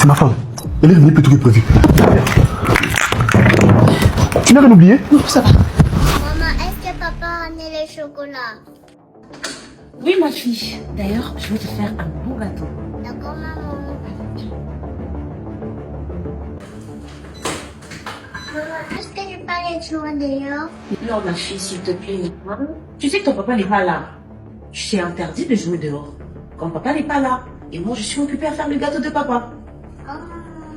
C'est ma femme. Elle est revenue plus tôt que prévu. Tu n'as rien oublié? Non, ça va. Maman, est-ce que papa a ramené les chocolats? Oui, ma fille. D'ailleurs, je vais te faire un beau gâteau. D'accord, maman. Maman, est-ce que je peux aller jouer dehors? Non, ma fille, s'il te plaît. Hein? Tu sais que ton papa n'est pas là. Je t'ai interdit de jouer dehors. Quand papa n'est pas là. Et moi, je suis occupée à faire le gâteau de papa. Oh.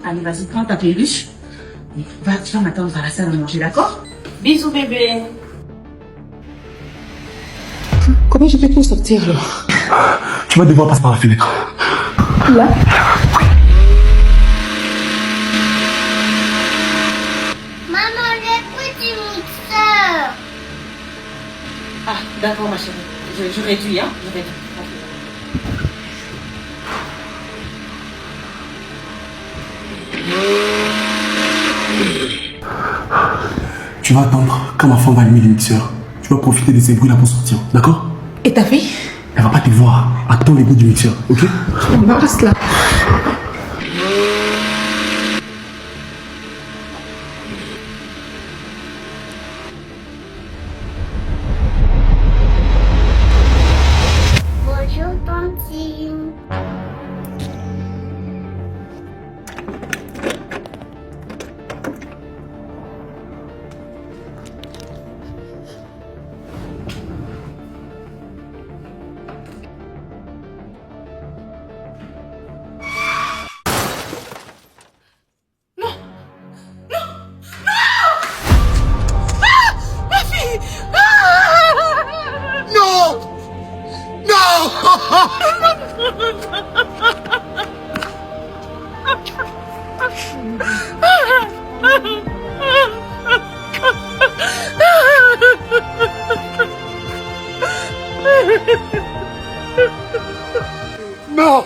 Allez, vas-y, prends ta peluche. Et tu vas m'attendre à la salle à manger, d'accord? Bisous, bébé. Comment je fais pour sortir, là? Tu vas devoir passer par la fenêtre. Là? Maman, j'ai pris du mixeur. Ah, d'accord, ma chérie. Je réduis, hein? Je réduis. Tu vas attendre quand ma femme va allumer le mixeur. Tu vas profiter de ces bruits-là pour sortir, d'accord? Et ta fille? Elle va pas te voir. Attends les bruits du mixeur, ok? Je m'embarrasse là. Bonjour, Tantine. Non.